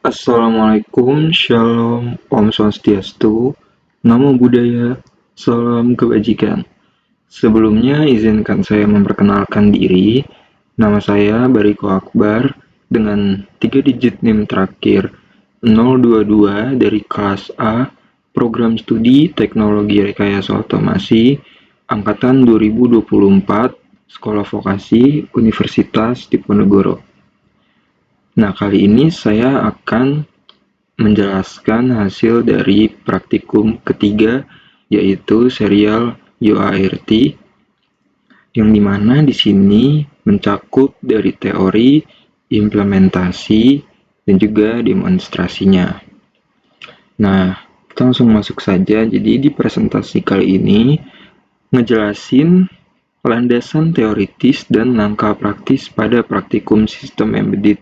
Assalamualaikum, Shalom, Om Swastiastu, Namo Buddhaya, Salam Kebajikan. Sebelumnya izinkan saya memperkenalkan diri. Nama saya Bariko Akbar dengan 3 digit NIM terakhir 022 dari kelas A, Program Studi Teknologi Rekayasa Otomasi, Angkatan 2024, Sekolah Vokasi, Universitas Diponegoro. Nah, kali ini saya akan menjelaskan hasil dari praktikum ketiga, yaitu serial UART, yang dimana di sini mencakup dari teori, implementasi, dan juga demonstrasinya. Nah, kita langsung masuk saja. Jadi di presentasi kali ini ngejelasin landasan teoritis dan langkah praktis pada praktikum sistem embedded,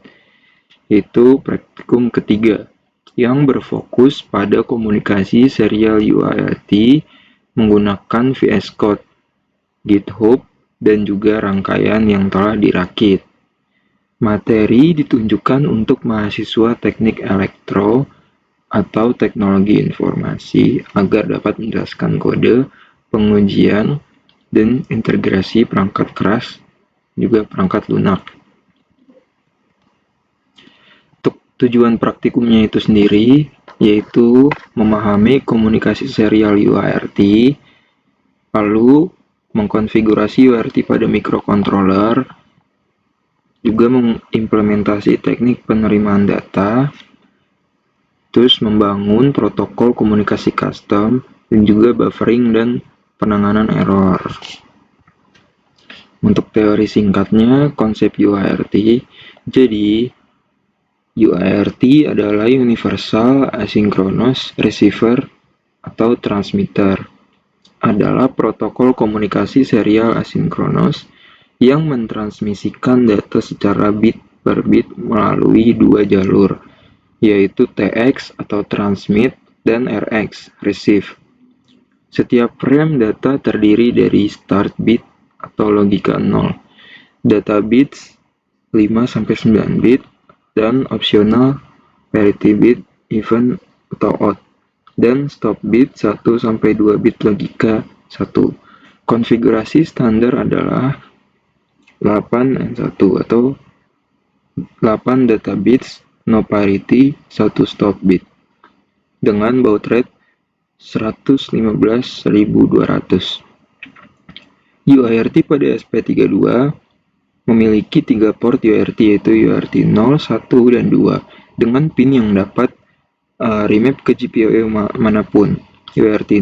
yaitu praktikum ketiga yang berfokus pada komunikasi serial UART menggunakan VS Code, GitHub, dan juga rangkaian yang telah dirakit. Materi ditunjukkan untuk mahasiswa teknik elektro atau teknologi informasi agar dapat menjelaskan kode, pengujian, dan integrasi perangkat keras, juga perangkat lunak. Tujuan praktikumnya itu sendiri yaitu memahami komunikasi serial UART, lalu mengkonfigurasi UART pada microcontroller, juga mengimplementasi teknik penerimaan data, terus membangun protokol komunikasi custom, dan juga buffering dan penanganan error. Untuk teori singkatnya, konsep UART, jadi UART adalah Universal Asynchronous Receiver atau Transmitter, adalah protokol komunikasi serial asinkronus yang mentransmisikan data secara bit per bit melalui dua jalur, yaitu TX atau Transmit dan RX, Receive. Setiap frame data terdiri dari start bit atau logika 0, data bits 5-9 bit, dan opsional parity bit, even atau odd, dan stop bit 1-2 bit logika 1. Konfigurasi standar adalah 8N1 atau 8 data bits, no parity, 1 stop bit, dengan baud rate 115.200. UART pada SP32 memiliki 3 port UART, yaitu UART 0, 1, dan 2, dengan pin yang dapat remap ke GPIO manapun. UART 0,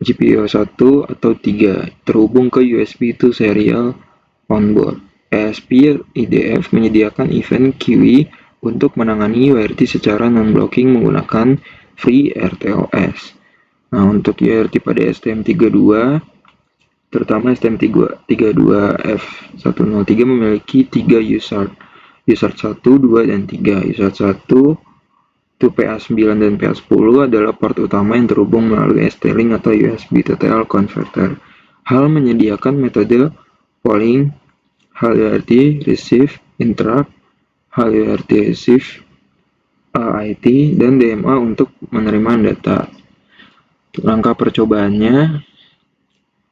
GPIO 1 atau 3 terhubung ke USB to serial onboard. ESP-IDF menyediakan event QE untuk menangani UART secara non-blocking menggunakan FreeRTOS. Nah, untuk UART pada STM32, terutama STM32F103 memiliki 3 USART 1, 2, dan 3. USART 1 itu PA9 dan PA10 adalah port utama yang terhubung melalui ST-Link atau USB TTL converter. HAL menyediakan metode polling, HAL UART, receive, interrupt, HAL UART receive, IT, dan DMA untuk penerimaan data. Langkah percobaannya,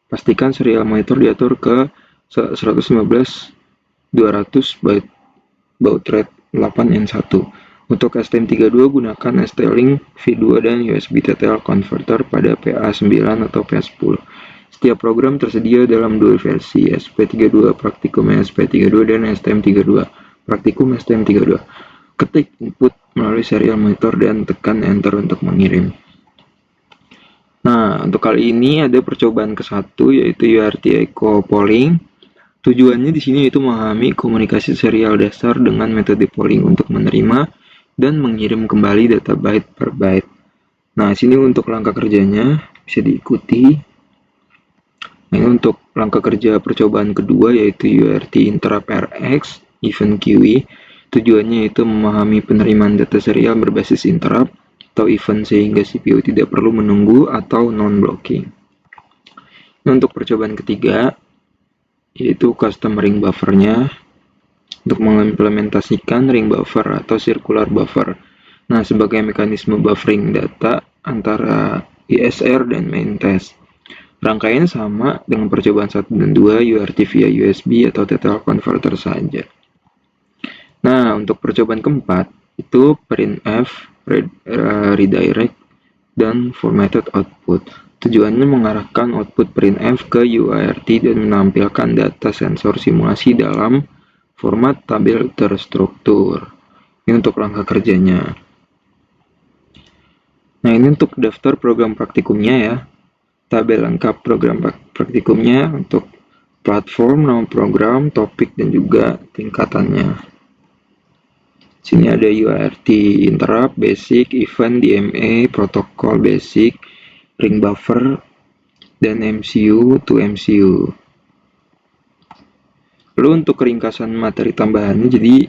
pastikan serial monitor diatur ke 115.200 byte baud rate 8N1. Untuk STM32 gunakan ST-Link V2 dan USB TTL converter pada PA9 atau PA10. Setiap program tersedia dalam dua versi, SP32 Praktikum SP32 dan STM32 Praktikum STM32. Ketik input melalui serial monitor dan tekan enter untuk mengirim. Nah, untuk kali ini ada percobaan ke-1, yaitu UART Echo Polling. Tujuannya di sini yaitu memahami komunikasi serial dasar dengan metode polling untuk menerima dan mengirim kembali data byte per byte. Nah, sini untuk langkah kerjanya bisa diikuti. Nah, ini untuk langkah kerja percobaan kedua, yaitu UART Interrupt RX Event QE. Tujuannya itu memahami penerimaan data serial berbasis interrupt atau event sehingga CPU tidak perlu menunggu atau non-blocking. Nah, untuk percobaan ketiga, yaitu custom ring buffernya. untuk mengimplementasikan ring buffer atau circular buffer. Nah, sebagai mekanisme buffering data antara ISR dan main test. Rangkaian sama dengan percobaan 1 dan 2 UART via USB atau TTL converter saja. Nah, untuk percobaan keempat, itu printf, redirect, dan formatted output. Tujuannya mengarahkan output printf ke UART dan menampilkan data sensor simulasi dalam format tabel terstruktur. Ini untuk langkah kerjanya. Nah, ini untuk daftar program praktikumnya ya. Tabel lengkap program praktikumnya untuk platform, nama program, topik, dan juga tingkatannya. Sini ada UART, interrupt, basic, event, DMA, protokol basic, ring buffer, dan MCU to MCU. Lalu untuk ringkasan materi tambahannya, jadi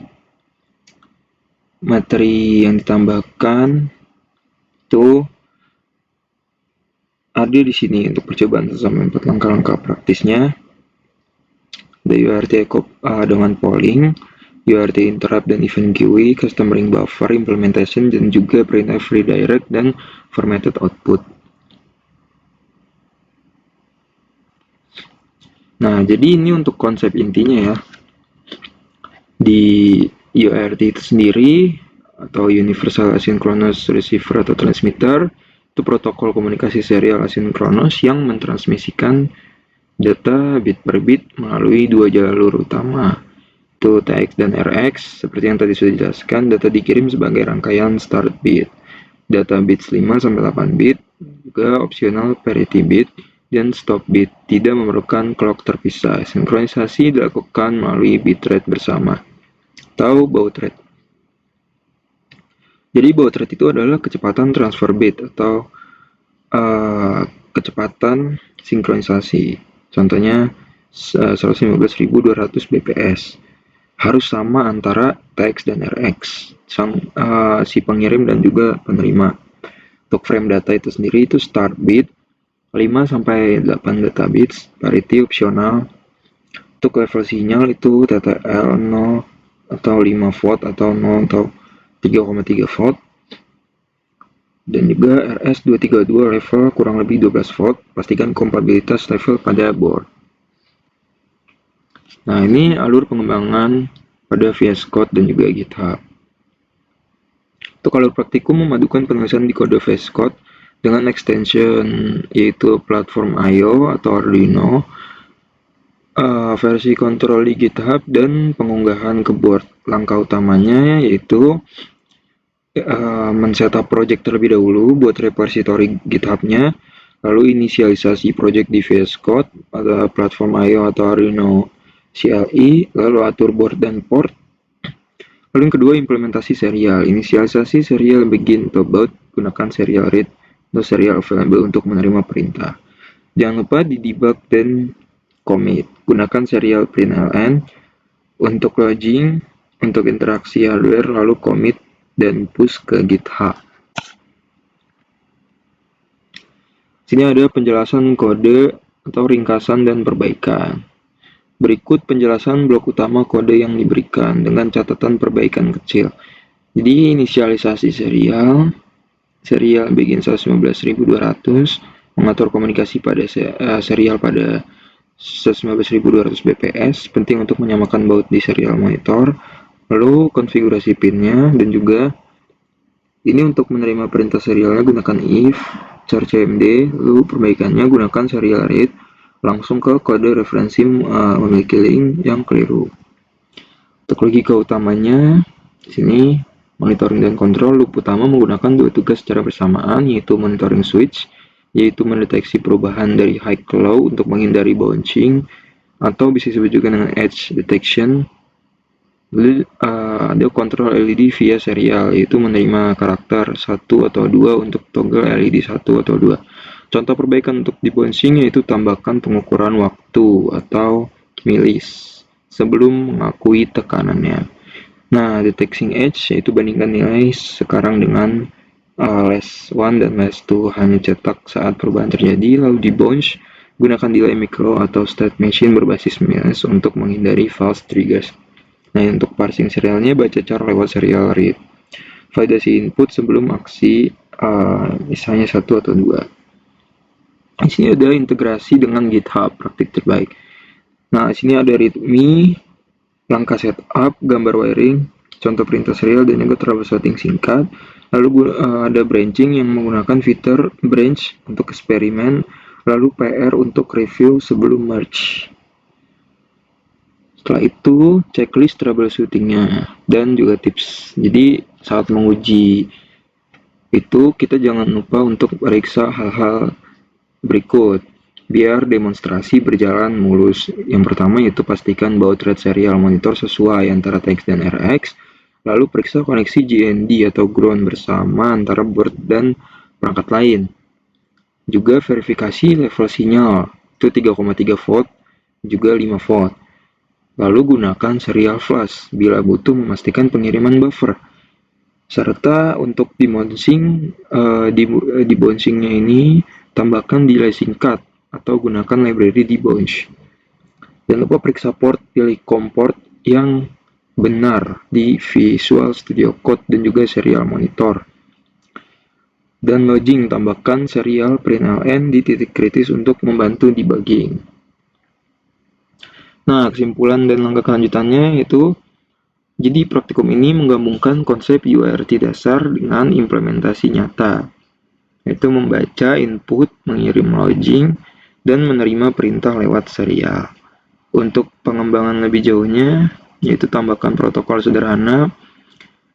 materi yang ditambahkan itu ada di sini untuk percobaan 1-4 langkah-langkah praktisnya. Ada UART dengan polling, UART interrupt dan event QE, custom ring buffer implementation, dan juga printf redirect dan formatted output. Nah, jadi ini untuk konsep intinya ya. Di UART itu sendiri atau Universal Asynchronous Receiver atau Transmitter, itu protokol komunikasi serial asinkronus yang mentransmisikan data bit per bit melalui dua jalur utama, itu TX dan RX. Seperti yang tadi sudah dijelaskan, data dikirim sebagai rangkaian start bit, data bits 5-8 bit, juga opsional parity bit, dan stop bit, tidak memerlukan clock terpisah. Sinkronisasi dilakukan melalui bitrate bersama atau baud rate. Jadi baud rate itu adalah kecepatan transfer bit atau kecepatan sinkronisasi. Contohnya 115.200 bps. Harus sama antara TX dan RX, si pengirim dan juga penerima. Untuk frame data itu sendiri itu start bit 5-8 data bits, parity opsional. Untuk level sinyal itu TTL 0 atau 5 volt atau 0 atau 3,3 volt. Dan juga RS232 level kurang lebih 12 volt. Pastikan kompatibilitas level pada board. Nah, ini alur pengembangan pada VS Code dan juga GitHub. Untuk alur praktikum memadukan penulisan di kode VS Code dengan extension yaitu platform I/O atau Arduino, versi kontrol di GitHub, dan pengunggahan ke board. Langkah utamanya yaitu men-setup project terlebih dahulu buat repository GitHub-nya, lalu inisialisasi project di VS Code pada platform I/O atau Arduino CLI, lalu atur board dan port. Lalu yang kedua, implementasi serial. Inisialisasi serial begin to baud, gunakan serial read atau serial available untuk menerima perintah. Jangan lupa di debug dan commit. Gunakan serial println untuk logging, untuk interaksi hardware, lalu commit dan push ke GitHub. Sini ada penjelasan kode atau ringkasan dan perbaikan. Berikut penjelasan blok utama kode yang diberikan dengan catatan perbaikan kecil. Jadi inisialisasi serial begin 115.200, mengatur komunikasi pada serial pada 115.200 bps, penting untuk menyamakan baud di serial monitor. Lalu konfigurasi pinnya, dan juga ini untuk menerima perintah serialnya gunakan if char cmd, lalu perbaikannya gunakan serial read langsung ke kode referensi memiliki link yang keliru. Untuk logika utamanya di sini monitoring dan kontrol, loop utama menggunakan dua tugas secara bersamaan, yaitu monitoring switch, yaitu mendeteksi perubahan dari high ke low untuk menghindari bouncing, atau bisa disebut juga dengan edge detection. Lalu ada kontrol LED via serial, yaitu menerima karakter 1 atau 2 untuk toggle LED 1 atau 2. Contoh perbaikan untuk debouncing yaitu tambahkan pengukuran waktu atau milis sebelum mengakui tekanannya. Nah, detecting edge yaitu bandingkan nilai sekarang dengan less 1 dan less 2, hanya cetak saat perubahan terjadi. Lalu debounce, gunakan delay micro atau state machine berbasis milis untuk menghindari false triggers. Nah, untuk parsing serialnya baca cara lewat serial read. Validasi input sebelum aksi, misalnya 1 atau 2. Di sini ada integrasi dengan GitHub, praktik terbaik. Nah, di sini ada readme, langkah setup, gambar wiring, contoh perintah serial, dan juga troubleshooting singkat. Lalu ada branching yang menggunakan fitur branch untuk eksperimen, lalu PR untuk review sebelum merge. Setelah itu, checklist troubleshootingnya dan juga tips. Jadi, saat menguji itu, kita jangan lupa untuk periksa hal-hal berikut biar demonstrasi berjalan mulus. Yang pertama yaitu pastikan bahwa thread serial monitor sesuai antara TX dan RX, lalu periksa koneksi JND atau ground bersama antara board dan perangkat lain. Juga verifikasi level sinyal, itu 3,3 volt, juga 5 volt. Lalu gunakan serial flash bila butuh memastikan pengiriman buffer. Serta untuk debouncingnya ini tambahkan delay singkat atau gunakan library debounce. Jangan lupa periksa port, pilih COM port yang benar di Visual Studio Code dan juga serial monitor. Dan logging, tambahkan serial println di titik kritis untuk membantu debugging. Nah, kesimpulan dan langkah kelanjutannya itu, jadi praktikum ini menggabungkan konsep UART dasar dengan implementasi nyata, yaitu membaca input, mengirim logging, dan menerima perintah lewat serial. Untuk pengembangan lebih jauhnya, yaitu tambahkan protokol sederhana,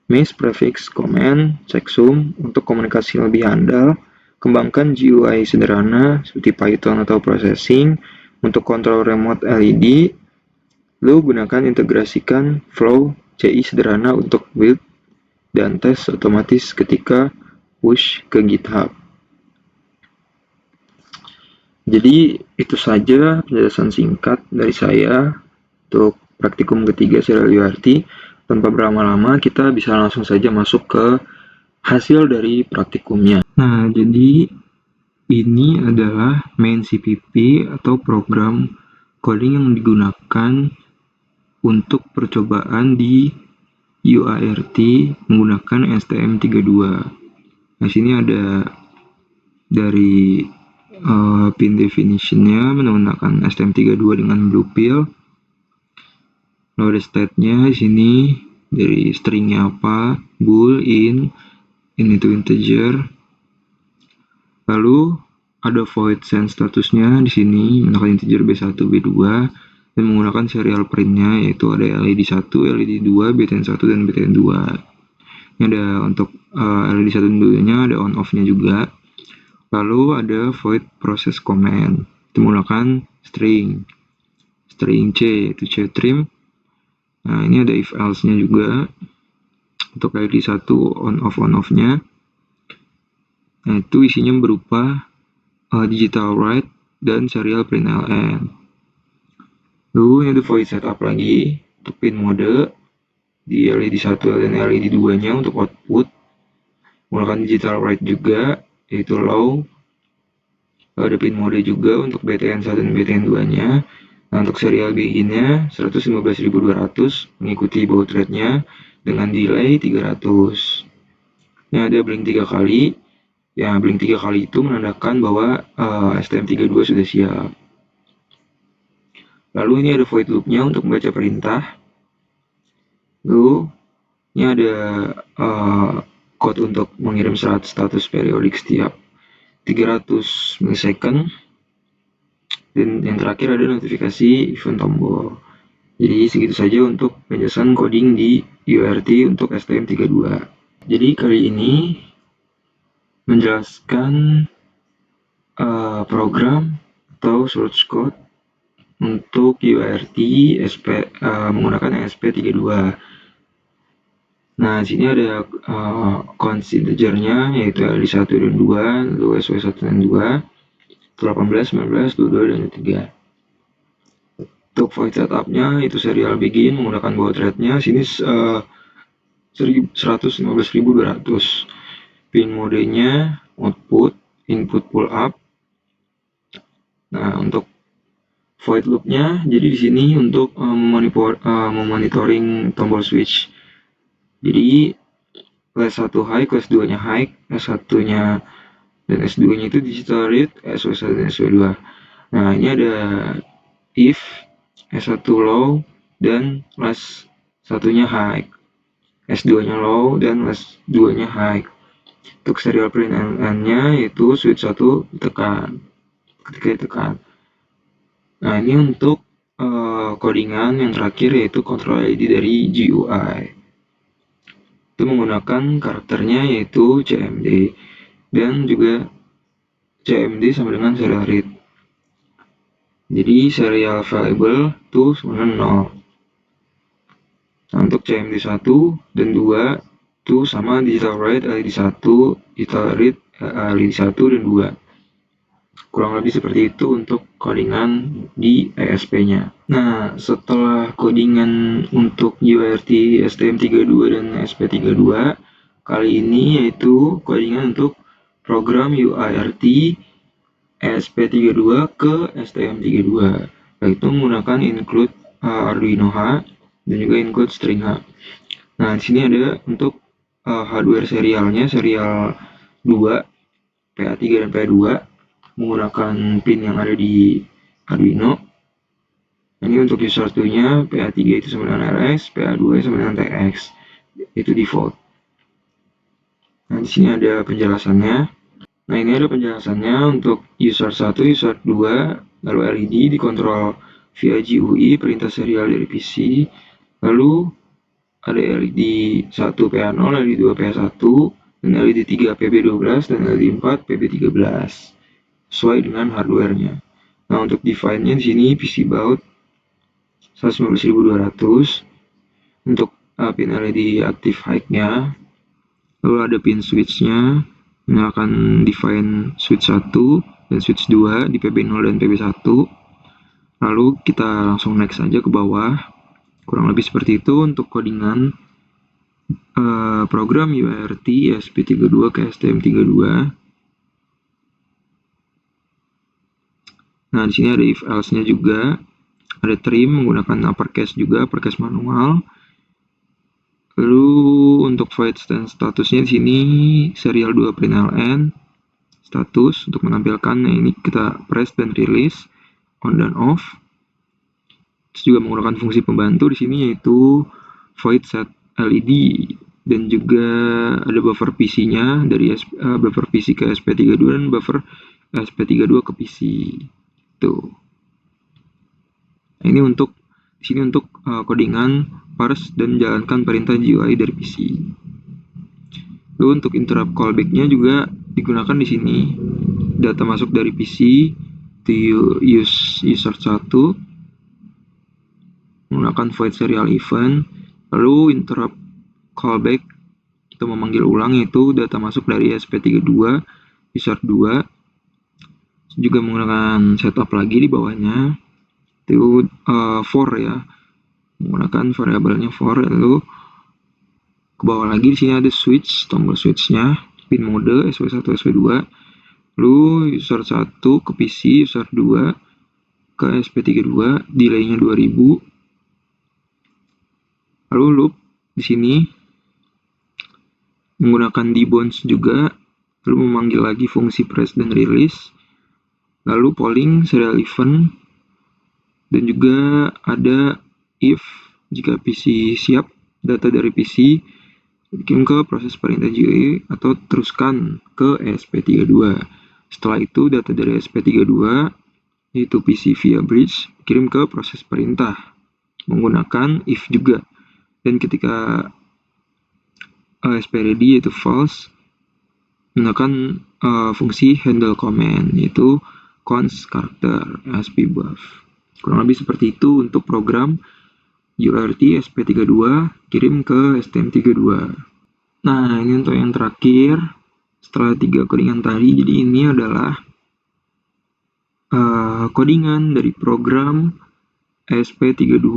mesh, prefix, command, checksum untuk komunikasi lebih handal, kembangkan GUI sederhana seperti Python atau processing untuk kontrol remote LED, lalu gunakan integrasikan flow CI sederhana untuk build dan tes otomatis ketika push ke GitHub. Jadi itu saja penjelasan singkat dari saya untuk praktikum ketiga serial UART. Tanpa berlama-lama kita bisa langsung saja masuk ke hasil dari praktikumnya. Nah, jadi ini adalah main CPP atau program coding yang digunakan untuk percobaan di UART menggunakan STM32. Nah, sini ada dari pin definition-nya menggunakan STM32 dengan blue pill. Lalu ada state-nya di sini dari string-nya apa, bool, in itu integer. Lalu ada void sense statusnya di sini menggunakan integer B1, B2 dan menggunakan serial print-nya yaitu ada LED 1, LED 2, BTN1 dan BTN2. Ini ada untuk LED 1 dan 2-nya ada on off-nya juga. Lalu ada void process command itu menggunakan string C itu ctrim. Nah, ini ada if else-nya juga untuk LED 1 on off-nya. Nah, itu isinya berupa digital write dan serial println. Lalu ini ada void setup lagi untuk pin mode di LED 1 dan LED 2-nya untuk output. Menggunakan digital write juga yaitu low. Ada pin mode juga untuk BTN1 dan BTN2-nya. Nah, untuk serial begin-nya 115.200 mengikuti baud rate-nya dengan delay 300. Ini ada blink 3 kali. Ya, blink 3 kali itu menandakan bahwa STM32 sudah siap. Lalu ini ada void loop-nya untuk membaca perintah. Lalu ini ada code untuk mengirim status periodik setiap 300 milisecond. Dan yang terakhir ada notifikasi event tombol. Jadi segitu saja untuk penjelasan coding di UART untuk STM32. Jadi kali ini menjelaskan program atau source code untuk UART menggunakan ESP32. Nah, di sini ada const integernya yaitu LD1 dan 2, lalu SW1 dan 2, 18, 19, 22, dan 3. Untuk void setupnya itu serial begin menggunakan baud rate-nya sini 115.200. Pin modenya output, input pull up. Nah, untuk void loop-nya jadi di sini untuk memonitoring tombol switch. Jadi class 1 high, class 2-nya high, S1-nya dan S2-nya itu digital read, SO1 dan SO2. Nah, ini ada if S1 low dan class 1-nya high, S2-nya low dan class 2-nya high. Untuk serial perintahannya yaitu switch 1 ditekan ketika ditekan. Nah, ini untuk codingan yang terakhir yaitu control ID dari GUI. Itu menggunakan karakternya yaitu CMD dan juga CMD sama dengan serial read. Jadi serial variable itu sama 0. Nah, untuk CMD 1 dan 2 itu sama digital write LED 1, digital read LED 1 dan 2. Kurang lebih seperti itu untuk codingan di ESP-nya. Nah, setelah codingan untuk UART STM32 dan SP32, kali ini yaitu codingan untuk program UART ESP32 ke STM32, yaitu menggunakan include Arduino H dan juga include string H. Nah, di sini ada untuk hardware serialnya, serial 2, PA3 dan PA2, menggunakan pin yang ada di Arduino. Ini untuk user 1-nya, PA3 itu sama dengan RS, PA2 sama dengan TX. Itu default. Nah, di sini ada penjelasannya. Nah, ini ada penjelasannya untuk user 1, user 2, lalu LED dikontrol via GUI, perintah serial dari PC. Lalu ada LED 1 PA0, LED 2 PA1, dan LED 3 PB12, dan LED 4 PB13. Sesuai dengan hardware-nya. Nah, untuk define-nya di sini PC baud 115.200 untuk pin LED aktif high-nya. Lalu ada pin switch-nya, akan define switch 1 dan switch 2 di PB0 dan PB1. Lalu kita langsung next aja ke bawah. Kurang lebih seperti itu untuk codingan program UART ESP32 ke STM32. Nah, di sini ada if else-nya juga. Ada trim menggunakan uppercase juga, uppercase manual. Lalu untuk void statusnya di sini serial 2 println status untuk menampilkan. Nah, ini kita press dan release on dan off. Terus juga menggunakan fungsi pembantu di sini yaitu void set LED dan juga ada buffer PC-nya dari buffer PC ke SP32 dan buffer SP32 ke PC. Tuh. Nah, ini untuk di sini untuk codingan parse dan jalankan perintah GUI dari PC. Lalu untuk interrupt callback-nya juga digunakan di sini. Data masuk dari PC to use user 1 menggunakan void serial event. Lalu interrupt callback kita memanggil ulang yaitu data masuk dari SP32 user 2 juga menggunakan setup lagi di bawahnya itu for ya, menggunakan variabelnya for. Lalu ke bawah lagi di sini ada switch, tombol switchnya, pin mode SP1 SP2. Lalu user 1 ke PC, user 2 ke SP32, delay-nya 2000. Lalu loop di sini menggunakan debounce juga, lalu memanggil lagi fungsi press dan release. Lalu polling serial event dan juga ada if jika PC siap, data dari PC dikirim ke proses perintah GUI atau teruskan ke ESP32. Setelah itu data dari ESP32 yaitu PC via bridge kirim ke proses perintah menggunakan if juga. Dan ketika ESP ready yaitu false, menggunakan fungsi handle command yaitu const character ESP buff. Kurang lebih seperti itu untuk program UART SP32 kirim ke STM32. Nah, ini untuk yang terakhir setelah 3 codingan tadi. Jadi ini adalah codingan dari program SP32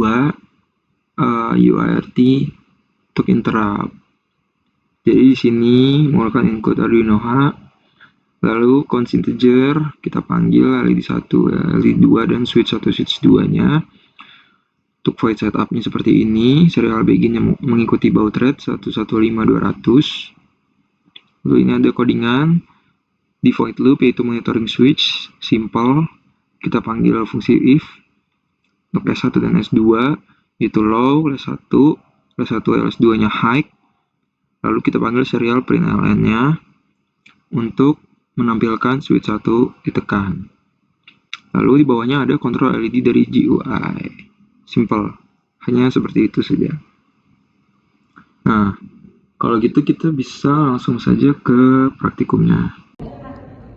UART untuk interrupt. Jadi di sini menggunakan encode Arduino H Lalu cons integer kita panggil LED 1, LED 2 dan switch 1 switch 2-nya. Untuk void setupnya seperti ini, serial beginnya mengikuti baud rate 115200. Lalu ini ada codingan di void loop yaitu monitoring switch, simple. Kita panggil fungsi if untuk S1 dan S2 yaitu low, LS1, LS2-nya high. Lalu kita panggil serial print ln-nya untuk menampilkan switch 1 ditekan. Lalu di bawahnya ada kontrol LED dari GUI. Simple. Hanya seperti itu saja. Nah, kalau gitu kita bisa langsung saja ke praktikumnya.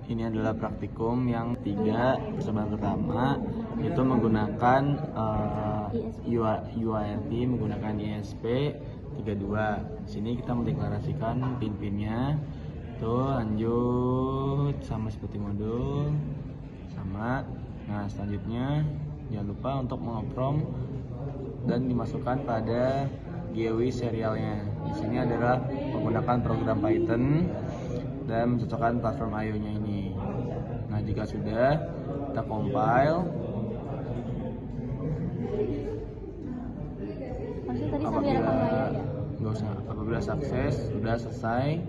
Ini adalah praktikum yang 3 percobaan pertama, itu menggunakan UART menggunakan ESP32. Sini kita mendeklarasikan pin-pinnya. Tuh, lanjut sama seperti modul sama. Nah, selanjutnya jangan lupa untuk mengoprom dan dimasukkan pada GUI serialnya. Di sini adalah menggunakan program Python dan mencocokkan platform IO-nya ini. Nah, jika sudah, kita compile. Apabila sukses, sudah selesai,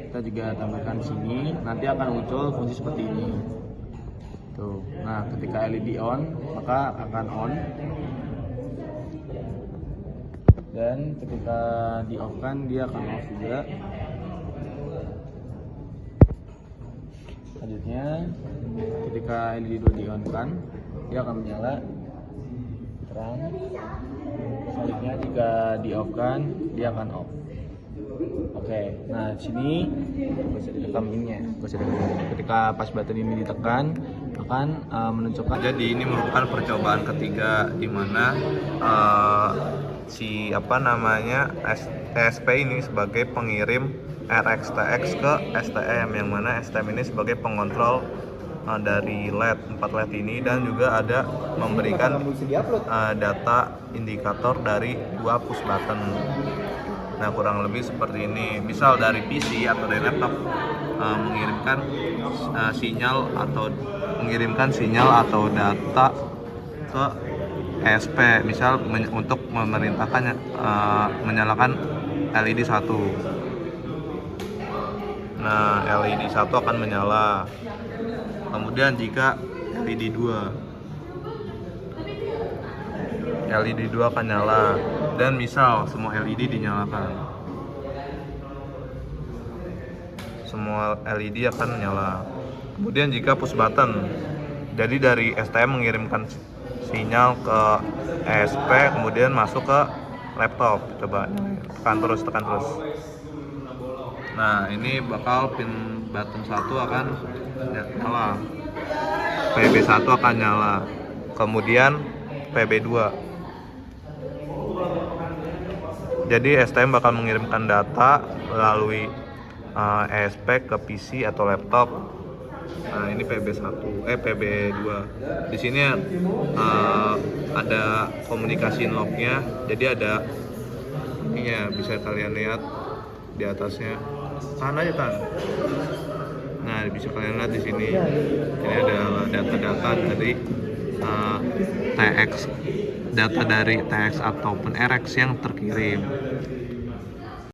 kita juga tambahkan di sini. Nanti akan muncul fungsi seperti ini. Tuh. Nah, ketika LED on, maka akan on. Dan ketika di off kan, dia akan off juga. Selanjutnya, ketika LED 2 di on kan, dia akan menyala terang. Selanjutnya, jika di off kan, dia akan off. Oke, nah sini bisa ditekan ininya. Ketika pas button ini ditekan, akan menunjukkan. Jadi ini merupakan percobaan ketiga di mana ESP ini sebagai pengirim RxTX ke STM, yang mana STM ini sebagai pengontrol dari LED 4 LED ini, dan juga ada memberikan data indikator dari 2 push button. Nah, kurang lebih seperti ini. Misal dari PC atau dari laptop mengirimkan sinyal atau data ke ESP, misal untuk memerintahkan menyalakan LED 1. Nah, LED 1 akan menyala. Kemudian jika LED 2 akan nyala, dan misal semua LED dinyalakan. Semua LED akan nyala. Kemudian jika push button, jadi dari STM mengirimkan sinyal ke ESP, kemudian masuk ke laptop. Coba tekan terus. Nah, ini bakal pin button 1 akan nyala, PB1 akan nyala, kemudian PB2. Jadi STM bakal mengirimkan data melalui ESP ke PC atau laptop. Nah, ini PB2. Di sini ada komunikasi lognya. Jadi ada ini ya, bisa kalian lihat di atasnya. Tahan aja, tahan. Nah, bisa kalian lihat di sini. Ini ada data-data dari TX, data dari TX ataupun RX yang terkirim.